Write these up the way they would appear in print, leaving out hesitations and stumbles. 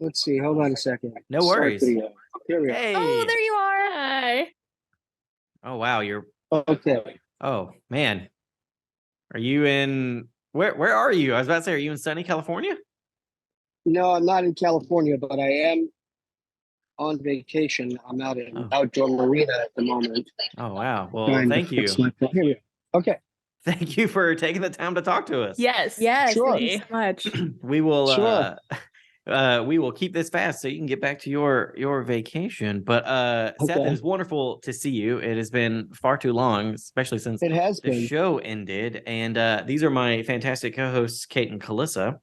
Let's see. Hold on a second. No Start worries. video. Here we are. Hey. Oh, there you are. Hi. Oh wow, you're. Okay. Oh man, are you in? Where are you? I was about to say, are you in sunny California? No, I'm not in California, but I am on vacation. I'm out in outdoor marina at the moment. Oh wow. Well, Trying to thank you. fix my phone. Here we are. Okay. Thank you for taking the time to talk to us. Yes. Sure. Thank you so much. We will. Sure. We will keep this fast so you can get back to your vacation. But Seth, Okay. it is wonderful to see you. It has been far too long, especially since It has the been. show ended. And these are my fantastic co-hosts, Kate and Calissa.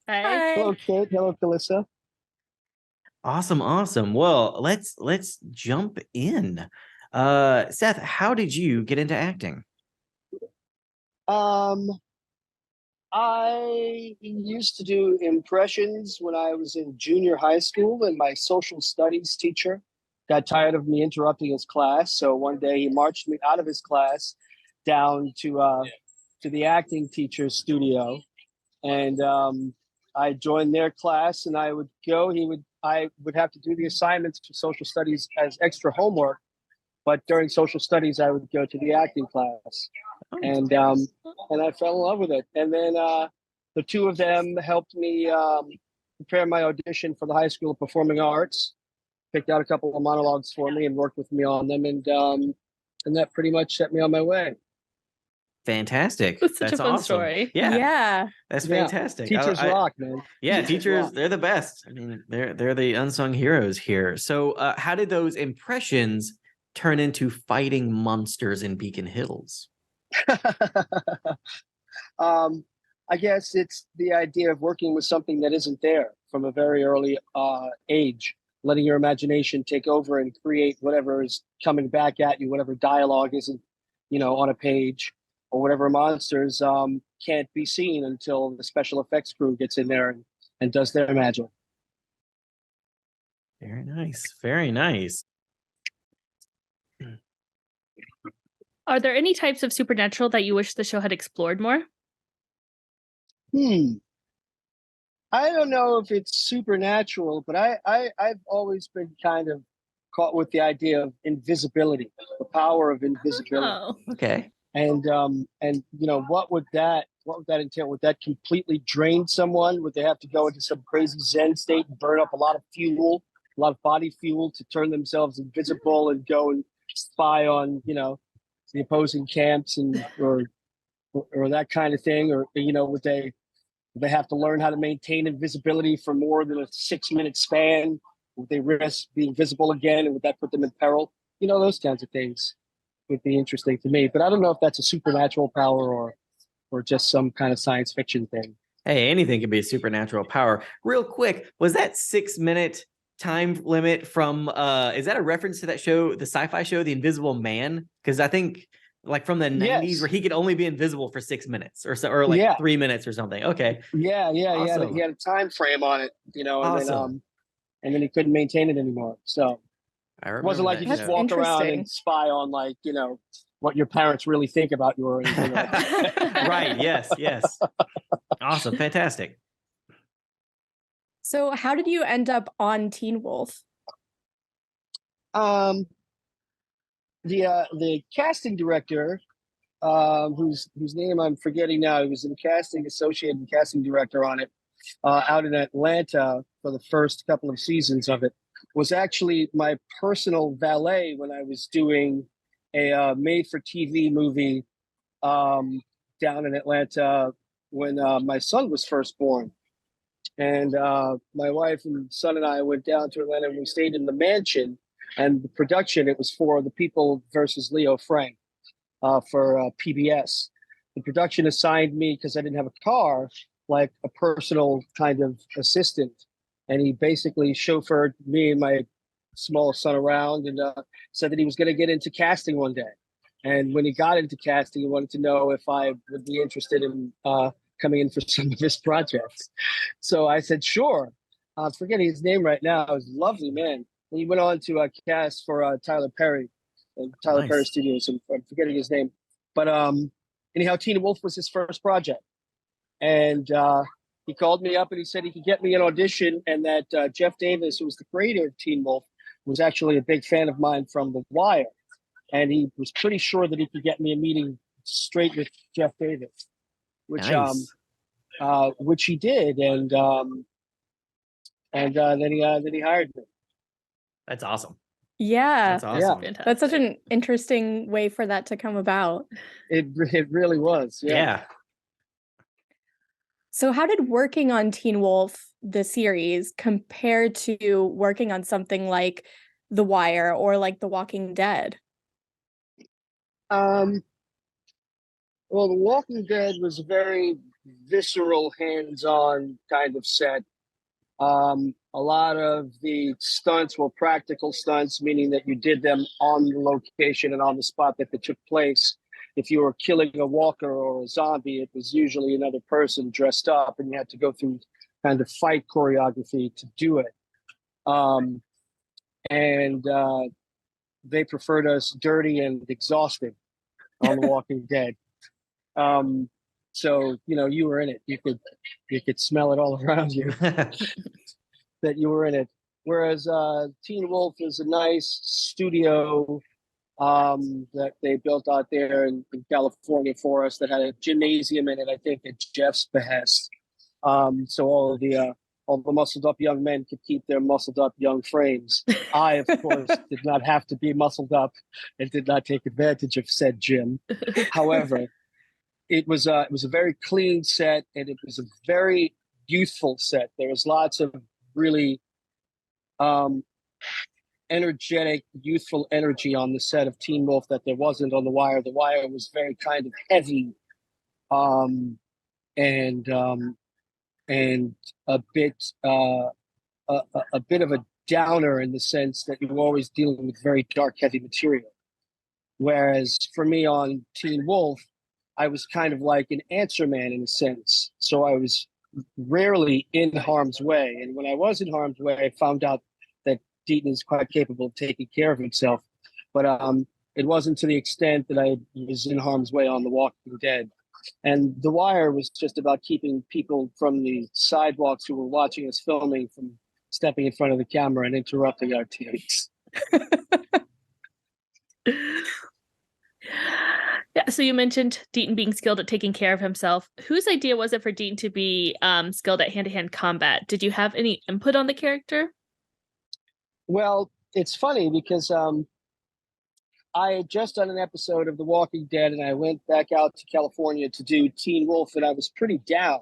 Hi. Hello, Kate. Hello, Calissa. Awesome. Well, let's jump in. Seth, how did you get into acting? I used to do impressions when I was in junior high school, and my social studies teacher got tired of me interrupting his class. So one day he marched me out of his class down to the acting teacher's studio, and I joined their class. And I would go. I would have to do the assignments for social studies as extra homework, but during social studies I would go to the acting class. And I fell in love with it. And then the two of them helped me prepare my audition for the High School of Performing Arts. Picked out a couple of monologues for me and worked with me on them, and that pretty much set me on my way. Fantastic. That's such a fun awesome. story. Yeah. That's fantastic. Teachers rock, man. Yeah, teachers, rock. they're the best. I mean, they're the unsung heroes here. So how did those impressions turn into fighting monsters in Beacon Hills? I guess it's the idea of working with something that isn't there from a very early age, letting your imagination take over and create whatever is coming back at you, whatever dialogue isn't, on a page, or whatever monsters can't be seen until the special effects crew gets in there and does their magic. Very nice. Very nice. Are there any types of supernatural that you wish the show had explored more? I don't know if it's supernatural, but I've always been kind of caught with the idea of invisibility, the power of invisibility. Oh, okay. And what would that entail? Would that completely drain someone? Would they have to go into some crazy Zen state and burn up a lot of fuel, a lot of body fuel to turn themselves invisible and go and spy on, the opposing camps or that kind of thing? Or, would they have to learn how to maintain invisibility for more than a 6-minute span? Would they risk being visible again? And would that put them in peril? Those kinds of things would be interesting to me. But I don't know if that's a supernatural power or just some kind of science fiction thing. Hey, anything can be a supernatural power. Real quick, was that 6-minute time limit from is that a reference to that show, the sci-fi show, The Invisible Man? Because I think like from the 90s where he could only be invisible for 6 minutes or 3 minutes or something. Okay. Yeah. Awesome. He had a time frame on it, Awesome. and then he couldn't maintain it anymore. So it wasn't like you just walk around and spy on what your parents really think about you or anything like that. Right. Yes. Awesome. Fantastic. So how did you end up on Teen Wolf? The casting director, whose name I'm forgetting now, he was an associate casting director on it, out in Atlanta for the first couple of seasons of it, was actually my personal valet when I was doing a made-for-TV movie down in Atlanta when my son was first born. And my wife and son and I went down to Atlanta and we stayed in the mansion. And the production, it was for The People versus Leo Frank for PBS. The production assigned me, because I didn't have a car, like a personal kind of assistant. And he basically chauffeured me and my small son around and said that he was going to get into casting one day. And when he got into casting, he wanted to know if I would be interested in coming in for some of his projects. So I said, sure. I'm forgetting his name right now. He was a lovely man. And he went on to cast for Tyler Perry, Tyler Perry Studios. I'm forgetting his name. But anyhow, Teen Wolf was his first project. And he called me up and he said he could get me an audition, and that Jeff Davis, who was the creator of Teen Wolf, was actually a big fan of mine from The Wire, and he was pretty sure that he could get me a meeting straight with Jeff Davis, which Nice. which he did, and then he hired me. That's awesome. Yeah. That's awesome. Fantastic. That's such an interesting way for that to come about. It really was. Yeah. So how did working on Teen Wolf, the series, compare to working on something like The Wire or like The Walking Dead? Well, The Walking Dead was a very visceral, hands-on kind of set. A lot of the stunts were practical stunts, meaning that you did them on the location and on the spot that they took place. If you were killing a walker or a zombie, it was usually another person dressed up, and you had to go through kind of fight choreography to do it. And they preferred us dirty and exhausted on The Walking Dead. So you were in it. You could smell it all around you that you were in it. Whereas Teen Wolf is a nice studio that they built out there in California for us that had a gymnasium in it, I think, at Jeff's behest. So all the muscled up young men could keep their muscled up young frames. I, of course, did not have to be muscled up and did not take advantage of said gym. However, it was a very clean set, and it was a very youthful set. There was lots of really energetic, youthful energy on the set of Teen Wolf that there wasn't on The Wire. The Wire was very kind of heavy, and a bit of a downer in the sense that you were always dealing with very dark, heavy material. Whereas for me on Teen Wolf, I was kind of like an answer man in a sense. So I was rarely in harm's way. And when I was in harm's way, I found out that Deaton is quite capable of taking care of himself. But it wasn't to the extent that I was in harm's way on The Walking Dead. And The Wire was just about keeping people from the sidewalks who were watching us filming from stepping in front of the camera and interrupting our takes. Yeah, so you mentioned Deaton being skilled at taking care of himself. Whose idea was it for Deaton to be skilled at hand-to-hand combat? Did you have any input on the character? Well, it's funny because I had just done an episode of The Walking Dead, and I went back out to California to do Teen Wolf, and I was pretty down.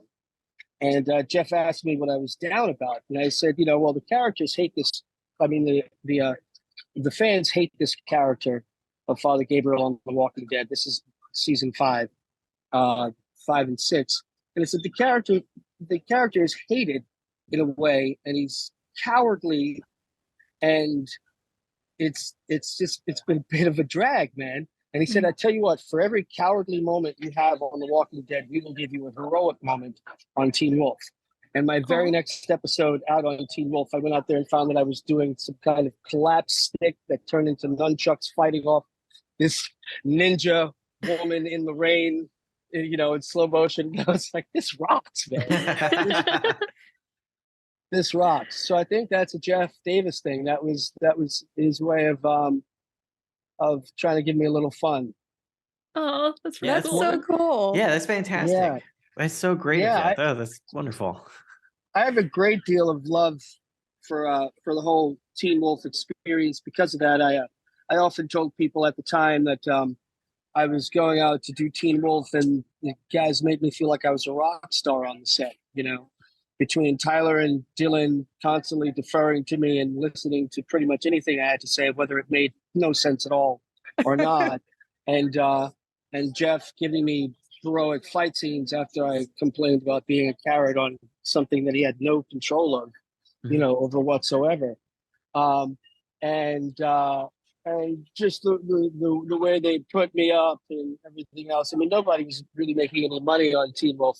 And Jeff asked me what I was down about, and I said, well, the characters hate this. I mean, the fans hate this character of Father Gabriel on The Walking Dead. This is season 5, 5 and 6, and it said the character is hated in a way, and he's cowardly, and it's been a bit of a drag, man. And he said, I tell you what, for every cowardly moment you have on The Walking Dead, we will give you a heroic moment on Teen Wolf. And my very next episode out on Teen Wolf, I went out there and found that I was doing some kind of collapsed stick that turned into nunchucks fighting off this ninja woman in the rain, in slow motion. And I was like, this rocks, man. This rocks. So I think that's a Jeff Davis thing. That was his way of trying to give me a little fun. Oh, that's really That's cool. so cool. Yeah, that's fantastic. Yeah. That's so great. Yeah, That's wonderful. I have a great deal of love for the whole Teen Wolf experience because of that. I often told people at the time that I was going out to do Teen Wolf, and the guys made me feel like I was a rock star on the set, between Tyler and Dylan constantly deferring to me and listening to pretty much anything I had to say, whether it made no sense at all or not. And Jeff giving me heroic fight scenes after I complained about being a carrot on something that he had no control of, over whatsoever. And just the way they put me up and everything else. I mean, nobody was really making any money on Teen Wolf,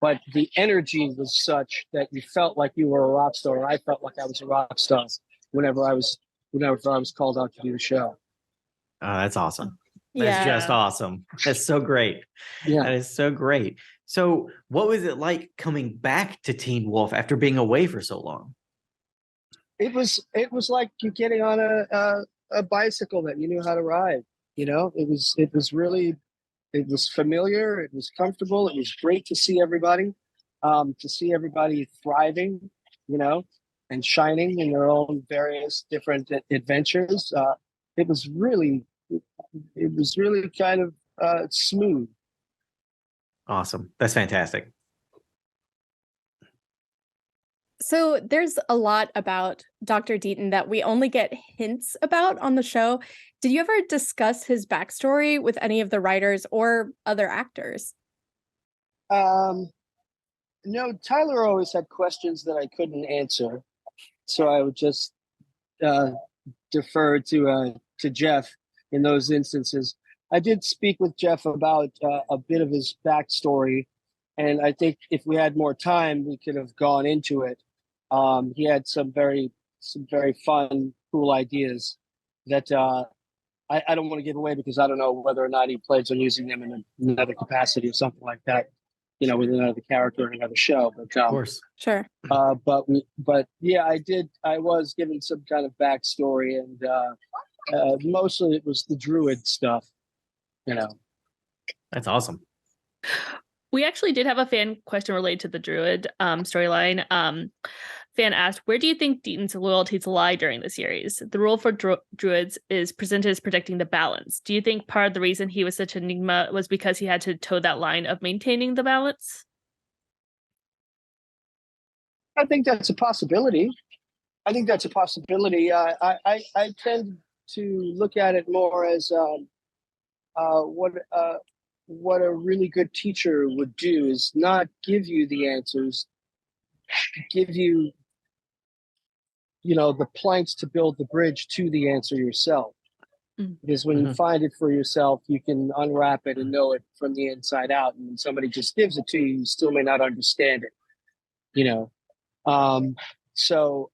but the energy was such that you felt like you were a rock star. I felt like I was a rock star whenever I was called out to do the show. Oh, that's awesome. That's just awesome. That's so great. Yeah. That is so great. So, what was it like coming back to Teen Wolf after being away for so long? It was like you getting on a bicycle that you knew how to ride. You know, it was familiar. It was comfortable. It was great to see everybody thriving, you know, and shining in their own various different adventures. It was really, it was really kind of smooth. Awesome. That's fantastic. So there's a lot about Dr. Deaton that we only get hints about on the show. Did you ever discuss his backstory with any of the writers or other actors? Um, no, Tyler always had questions that I couldn't answer, so I would just uh, defer to Jeff in those instances. I did speak with Jeff about a bit of his backstory, and I think if we had more time, we could have gone into it. He had some very fun, cool ideas that I don't want to give away because I don't know whether or not he plans on using them in another capacity or something like that. You know, with another character in another show. But Of course. Sure. but yeah, I did. I was given some kind of backstory, and mostly it was the druid stuff. You know, That's awesome. We actually did have a fan question related to the Druid storyline. Fan asked, where do you think Deaton's loyalties lie during the series? The role for Druids is presented as protecting the balance. Do you think part of the reason he was such an enigma was because he had to toe that line of maintaining the balance? I think that's a possibility. I think that's a possibility. I tend to look at it more as what a really good teacher would do is not give you the answers, give you, you know, the planks to build the bridge to the answer yourself. Mm. Because when you Mhm. find it for yourself, you can unwrap it and know it from the inside out. And when somebody just gives it to you, you still may not understand it. You know, so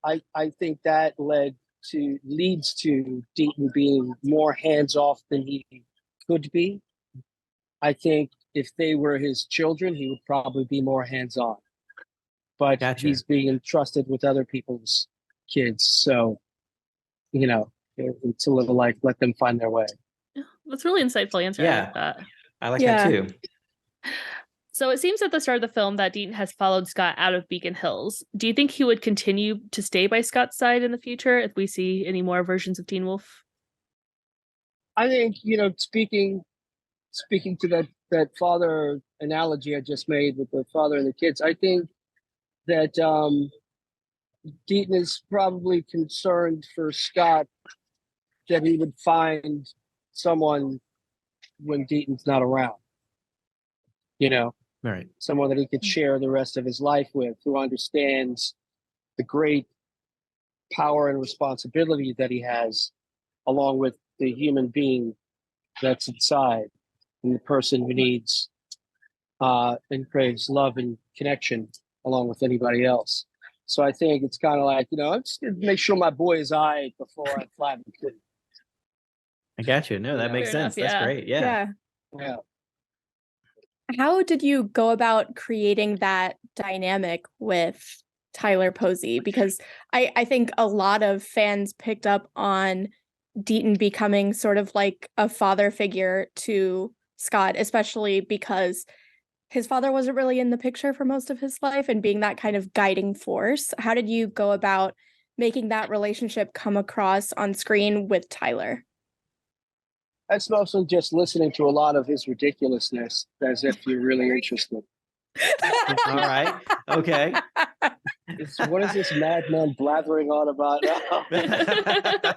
I think that leads to Deaton being more hands off than he could be. I think if they were his children, he would probably be more hands on. But Gotcha. he's being entrusted with other people's kids, so you know it's a little like let them find their way. Yeah, that's a really insightful answer. I Yeah. like that. I like Yeah. that too. So it seems at the start of the film that Deaton has followed Scott out of Beacon Hills. Do you think he would continue to stay by Scott's side in the future if we see any more versions of Teen Wolf? I think speaking to that father analogy I just made with the father and the kids. I think that Deaton is probably concerned for Scott that he would find someone when Deaton's not around. You know, All right. someone that he could share the rest of his life with, who understands the great power and responsibility that he has, along with the human being that's inside, and the person who needs and craves love and connection along with anybody else. So I think it's kind of like, I'm just going to make sure my boy is all right before I fly the coop. I got you. No, that Yeah. makes Fair enough, sense. That's yeah. great. Yeah. Yeah. How did you go about creating that dynamic with Tyler Posey? Because I think a lot of fans picked up on Deaton becoming sort of like a father figure to Scott, especially because his father wasn't really in the picture for most of his life and being that kind of guiding force. How did you go about making that relationship come across on screen with Tyler? That's mostly just listening to a lot of his ridiculousness as if you're really interested. All right. Okay. What is this madman blathering on about now?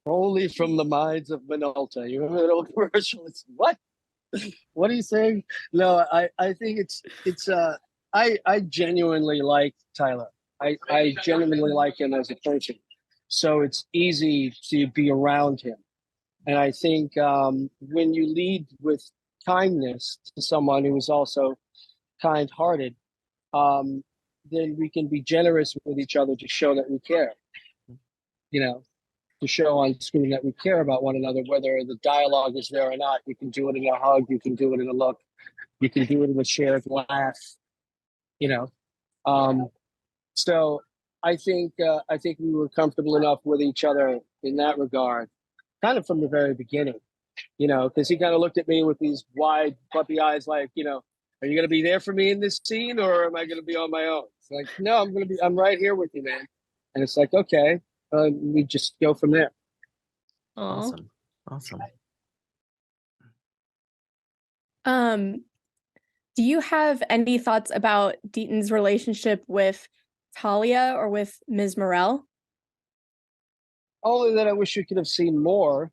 Only from the minds of Minolta. You remember that old commercial? It's what? What are you saying? No, I think I genuinely like Tyler. I genuinely like him as a person. So it's easy to be around him. And I think when you lead with kindness to someone who is also kind-hearted, then we can be generous with each other to show that we care. to show on screen that we care about one another, whether the dialogue is there or not. You can do it in a hug, you can do it in a look, you can do it in a shared laugh, you know. So I think we were comfortable enough with each other in that regard, kind of from the very beginning, because he kind of looked at me with these wide puppy eyes, like, are you going to be there for me in this scene, or am I going to be on my own? It's like, no, I'm right here with you, man. And it's like, okay, we just go from there. Aw. Awesome. Do you have any thoughts about Deaton's relationship with Talia or with Ms. Morel? Only that I wish we could have seen more,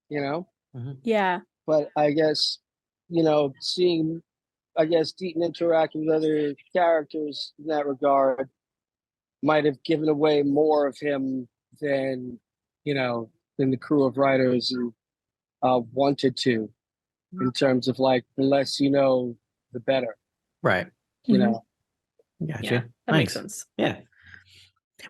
Yeah. but I guess, seeing, Deaton interact with other characters in that regard might have given away more of him than, than the crew of writers wanted to, in terms of like, the less the better, Right. know. Gotcha. Yeah, that makes sense. Yeah.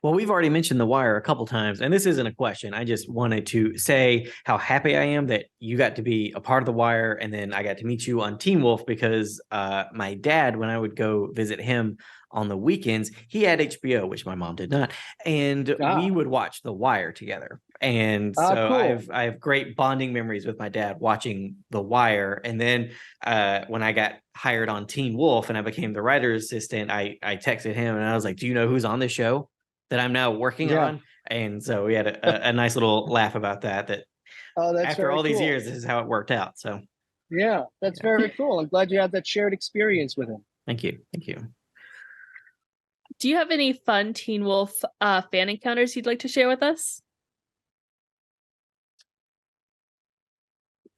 Well, we've already mentioned The Wire a couple times, and this isn't a question. I just wanted to say how happy I am that you got to be a part of The Wire, and then I got to meet you on Teen Wolf, because my dad, when I would go visit him on the weekends, he had HBO, which my mom did not, and we would watch The Wire together. And so cool. I have great bonding memories with my dad watching The Wire. And then when I got hired on Teen Wolf and I became the writer's assistant, I texted him and I was like, do you know who's on the show that I'm now working on? And so we had a nice little laugh about that that's after all these years, this is how it worked out. So yeah, that's very cool. I'm glad you had that shared experience with him. Thank you. Do you have any fun Teen Wolf fan encounters you'd like to share with us?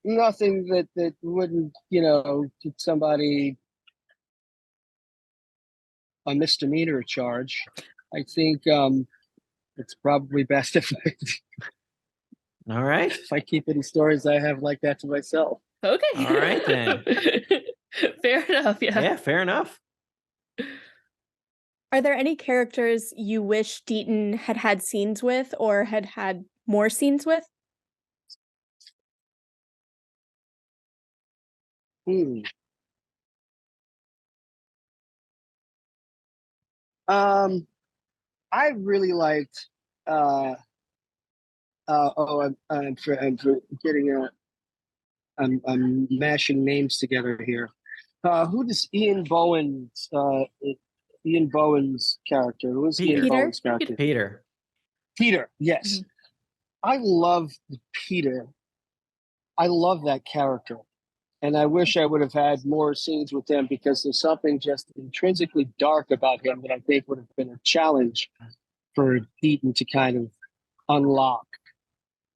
Nothing that wouldn't, get somebody a misdemeanor charge. I think it's probably best if All right. if I keep any stories I have like that to myself. Okay. All right, then. Fair enough. Yeah, fair enough. Are there any characters you wish Deaton had scenes with or had more scenes with? I really liked. I'm getting I'm mashing names together here. Who does Ian Bowen's character? Who is Ian Peter? Bowen's character? Peter, yes. Mhm. I love Peter. I love that character. And I wish I would have had more scenes with him, because there's something just intrinsically dark about him that I think would have been a challenge for Deaton to kind of unlock,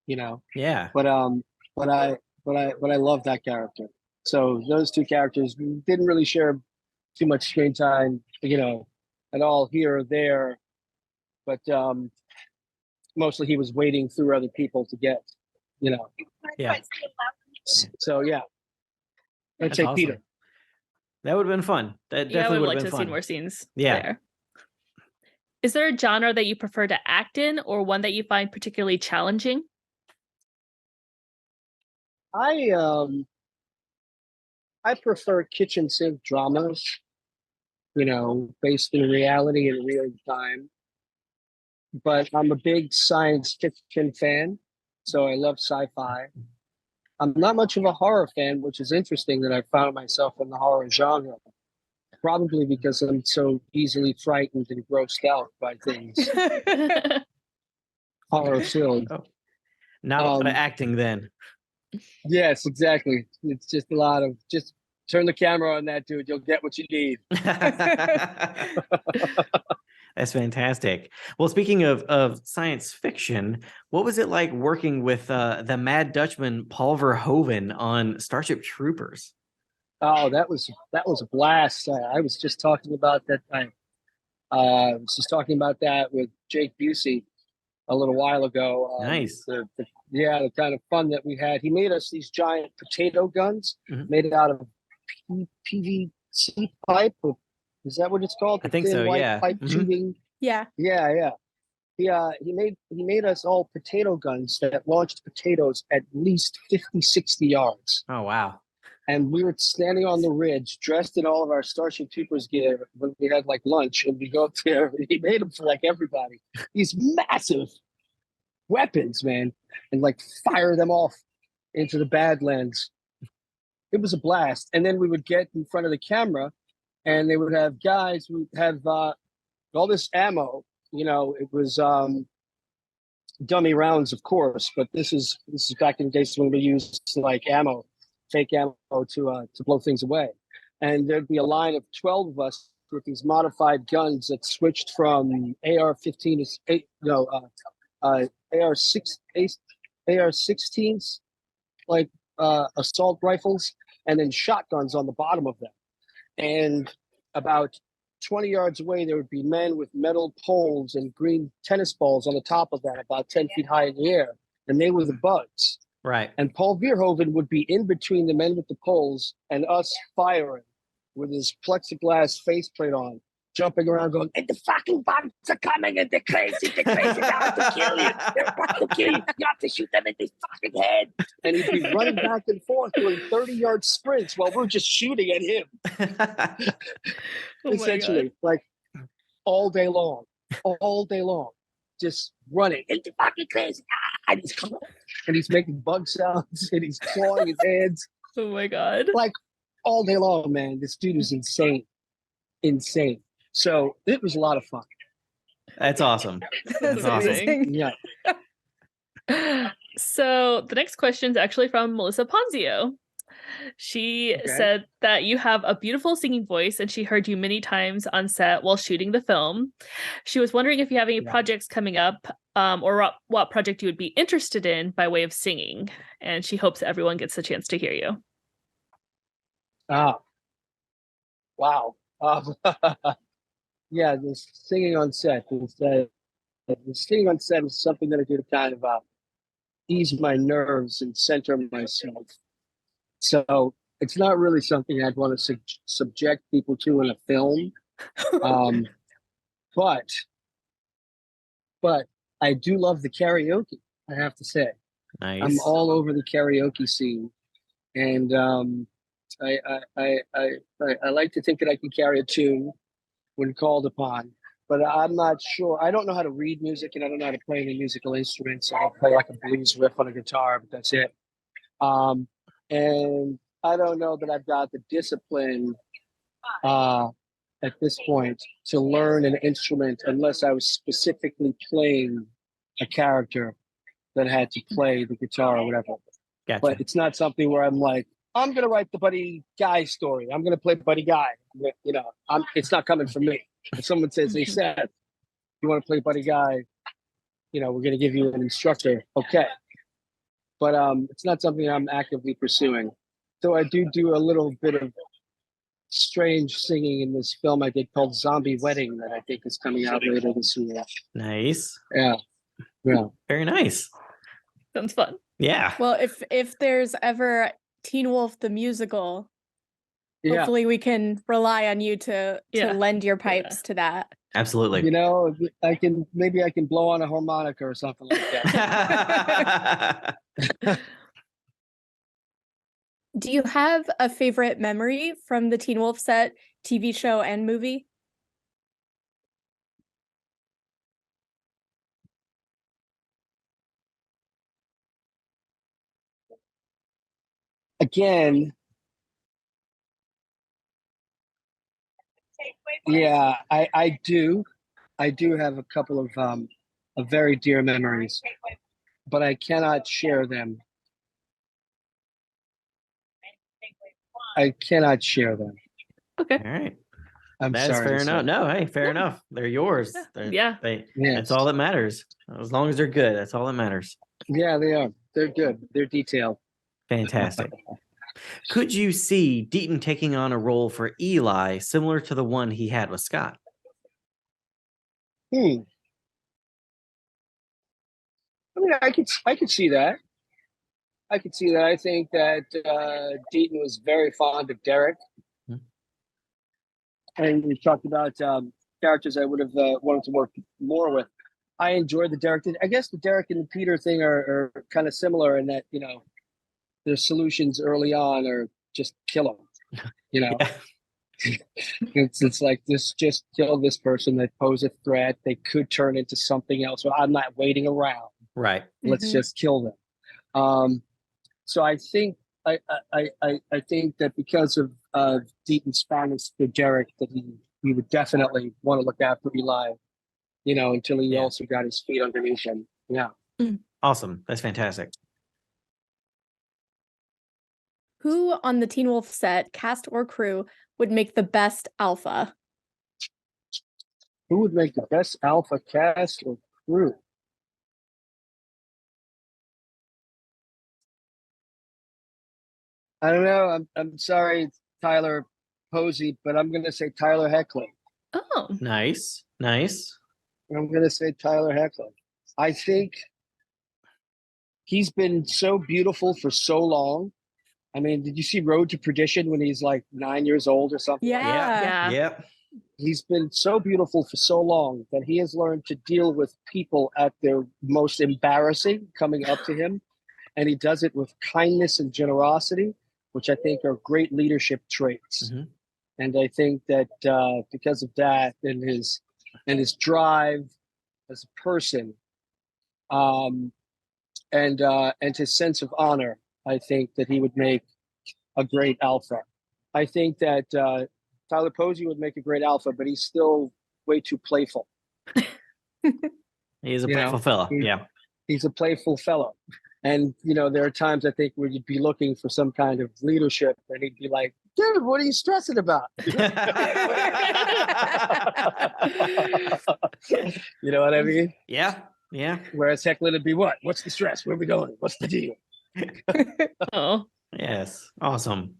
Yeah. But I love that character. So those two characters didn't really share too much screen time, at all here or there. But mostly he was waiting through other people to get, Yeah. So yeah. I'd That's say awesome. Peter. That would have been fun. That Yeah, I definitely would would like have to been see fun. more scenes. Yeah. There. Is there a genre that you prefer to act in, or one that you find particularly challenging? I prefer kitchen sink dramas, based in reality in real time. But I'm a big science fiction fan, so I love sci-fi. I'm not much of a horror fan, which is interesting that I found myself in the horror genre. Probably because I'm so easily frightened and grossed out by things horror filled. Not a lot of acting then. Yes, exactly. It's just a lot of just turn the camera on that dude. You'll get what you need. That's fantastic. Well, speaking of science fiction, what was it like working with the Mad Dutchman Paul Verhoeven on Starship Troopers? Oh, that was a blast. I was just talking about that. I was just talking about that with Jake Busey a little while ago. Nice. The kind of fun that we had. He made us these giant potato guns made out of PVC pipe. Is that what it's called? I think so. White Yeah. pipe tubing. Yeah. Yeah. he made us all potato guns that launched potatoes at least 50, 60 yards. Oh wow. And we were standing on the ridge, dressed in all of our Starship Troopers gear when we had like lunch, and we go up there. And he made them for like everybody. These massive weapons, man, and like fire them off into the Badlands. It was a blast. And then we would get in front of the camera, and they would have guys who have all this ammo. You know, it was dummy rounds, of course, but this is back in the days when we used like ammo, fake ammo to blow things away. And there'd be a line of 12 of us with these modified guns that switched from AR-15 to AR-16s, like assault rifles, and then shotguns on the bottom of them. And about 20 yards away, there would be men with metal poles and green tennis balls on the top of that, about 10 feet high in the air. And they were the bugs. Right. And Paul Verhoeven would be in between the men with the poles and us firing with his plexiglass faceplate on, jumping around going, and the fucking bugs are coming and they're crazy, they have to kill you. They're about to kill you. You have to shoot them in the fucking head. And he'd be running back and forth doing 30-yard sprints while we're just shooting at him. Oh my Essentially, God. like all day long, just running. And the fucking crazy. And he's making bug sounds and he's clawing his hands Oh my God. like all day long, man. This dude is insane. So it was a lot of fun. That's awesome. That's awesome. amazing. Yeah. So the next question is actually from Melissa Ponzio. She Okay. said that you have a beautiful singing voice and she heard you many times on set while shooting the film. She was wondering if you have any Yeah. projects coming up or what project you would be interested in by way of singing. And she hopes everyone gets the chance to hear you. Ah. Wow. Yeah, the singing on set. The singing on set is something that I do to kind of ease my nerves and center myself. So it's not really something I'd want to subject people to in a film. But I do love the karaoke, I have to say. Nice. I'm all over the karaoke scene. And I like to think that I can carry a tune when called upon, but I'm not sure. I don't know how to read music, and I don't know how to play any musical instruments. I'll play like a blues riff on a guitar, but that's it. And I don't know that I've got the discipline at this point to learn an instrument unless I was specifically playing a character that had to play the guitar or whatever. Gotcha. But it's not something where I'm like, I'm going to write the Buddy Guy story. I'm going to play Buddy Guy. You know, it's not coming from me. If someone says, they said, you want to play Buddy Guy, you know, we're going to give you an instructor. Okay. But it's not something I'm actively pursuing. So I do a little bit of strange singing in this film I did called Zombie Wedding that I think is coming out later this year. Nice. Yeah. Yeah. Very nice. Sounds fun. Yeah. Well, if there's ever Teen Wolf the musical, Yeah. hopefully we can rely on you to Yeah. lend your pipes to that. Absolutely. You know, I can blow on a harmonica or something like that. Do you have a favorite memory from the Teen Wolf set, TV show and movie? Again, yeah, I do have a couple of very dear memories, but I cannot share them. I cannot share them. Okay. All right. I'm That's sorry. fair to say. enough. No, hey, fair Yeah. enough. They're yours. Yeah. They're- Yeah. They, Yes. That's all that matters. As long as they're good, that's all that matters. Yeah, they are. They're good. They're detailed. Fantastic. Could you see Deaton taking on a role for Eli similar to the one he had with Scott? I mean, I could see that. I could see that. I think that Deaton was very fond of Derek. Hmm. And we talked about characters I would have wanted to work more with. I enjoyed the Derek. I guess the Derek and the Peter thing are kind of similar in that, their solutions early on are just kill them. Yeah. It's like this, just kill this person. They pose a threat. They could turn into something else. So I'm not waiting around. Right. Let's Mhm. just kill them. So I think I think that because of Deaton's fondness for Derek, that he would definitely want to look after Eli, until he Yeah. also got his feet underneath him. Yeah. Awesome. That's fantastic. Who on the Teen Wolf set, cast or crew, would make the best alpha? Who would make the best alpha cast or crew? I don't know. I'm sorry, Tyler Posey, but I'm gonna say Tyler Heckler. Oh, Nice. Nice. I'm gonna say Tyler Heckler. I think he's been so beautiful for so long. I mean, did you see Road to Perdition when he's like 9 years old or something? like that? Yeah. yeah. Yep. He's been so beautiful for so long that he has learned to deal with people at their most embarrassing coming up to him. And he does it with kindness and generosity, which I think are great leadership traits. Mhm. And I think that because of that and his drive as a person, and his sense of honor, I think that he would make a great alpha. I think that Tyler Posey would make a great alpha, but he's still way too playful. He is a You know, playful fella. he- Yeah. He's a playful fellow. And, there are times I think where you'd be looking for some kind of leadership and he'd be like, dude, what are you stressing about? You know what I mean? Yeah. Yeah. Whereas Heckler would be what? What's the stress? Where are we going? What's the deal? Oh. Yes. Awesome.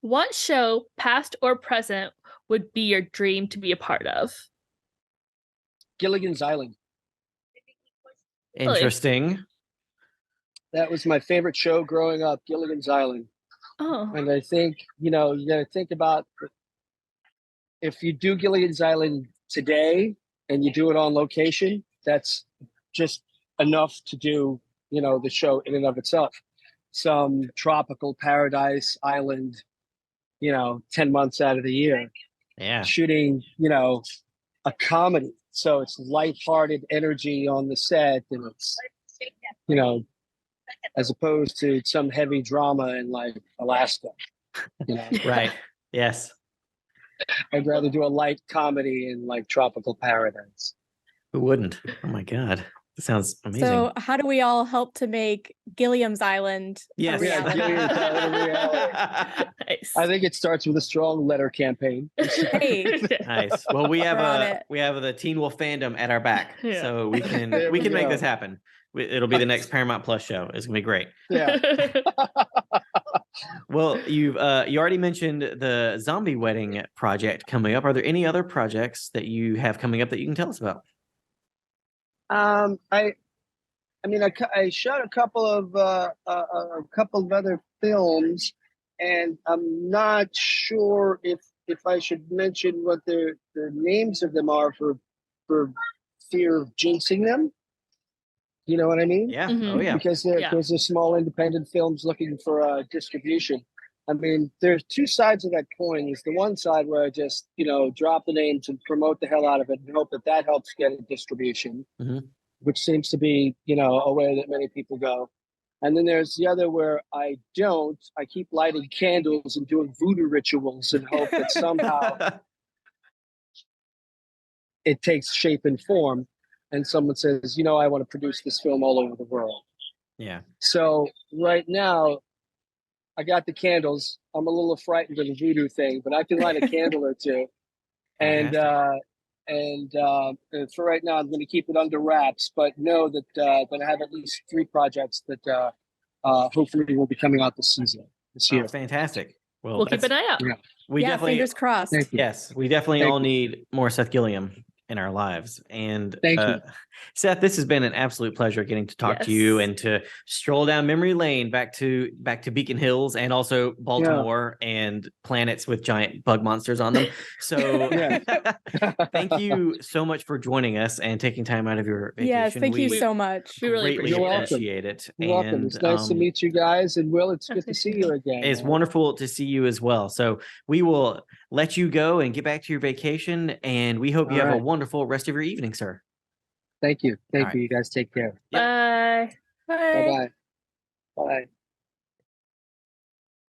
What show, past or present, would be your dream to be a part of? Gilligan's Island. Really? Interesting. That was my favorite show growing up, Gilligan's Island. Oh, And I think, you got to think about if you do Gilligan's Island today and you do it on location, that's just enough to do, the show in and of itself. Some tropical paradise island, 10 months out of the year, Yeah. shooting, a comedy. So it's lighthearted energy on the set and it's, as opposed to some heavy drama in like Alaska. Right. Yes. I'd rather do a light comedy in like tropical paradise. Who wouldn't? Oh my God. That sounds amazing. So, how do we all help to make Gilliam's Island yes. a Yeah, reality? Gilligan's Island a reality. nice. I think it starts with a strong letter campaign. Hey, Nice. Well, we have We're on it. the Teen Wolf fandom at our back, Yeah. so we can There we we can make go. this happen. It'll be the next Paramount Plus show. It's gonna be great. Yeah. Well, you already mentioned the zombie wedding project coming up. Are there any other projects that you have coming up that you can tell us about? I shot a couple of other films, and I'm not sure if I should mention what the names of them are for fear of jinxing them. You know what I mean? Yeah. Mhm. Oh yeah. Because there's a small independent films looking for distribution. I mean, there's two sides of that coin. There's the one side where I just, drop the name to promote the hell out of it and hope that helps get a distribution, Mhm. which seems to be, a way that many people go. And then there's the other where I don't. I keep lighting candles and doing voodoo rituals and hope that somehow it takes shape and form. And someone says, I want to produce this film all over the world. Yeah. So right now, I got the candles. I'm a little frightened of the voodoo thing, but I can light a candle or two. And for right now, I'm going to keep it under wraps. But know that I have at least 3 projects that hopefully will be coming out this year. Oh, fantastic. Well, We'll keep an eye out. Yeah. We yeah, definitely fingers crossed. Thank you. yes, we definitely Thank all you. need more Seth Gilliam in our lives. And Thank you. Seth, this has been an absolute pleasure getting to talk to you Yes. and to stroll down memory lane back to Beacon Hills and also Baltimore and planets with giant bug monsters on them. So Yeah. thank you so much for joining us and taking time out of your vacation. Yes, thank you We so much. We really greatly You're welcome. appreciate it. You're welcome. It's nice to meet you guys, and Will, it's good to see you again. It's man. wonderful to see you as well. So we will let you go and get back to your vacation, and we hope you All have a right. wonderful rest of your evening, sir. Thank you. Thank All you. You guys take care. Yep. Bye. Bye. Bye-bye. Bye.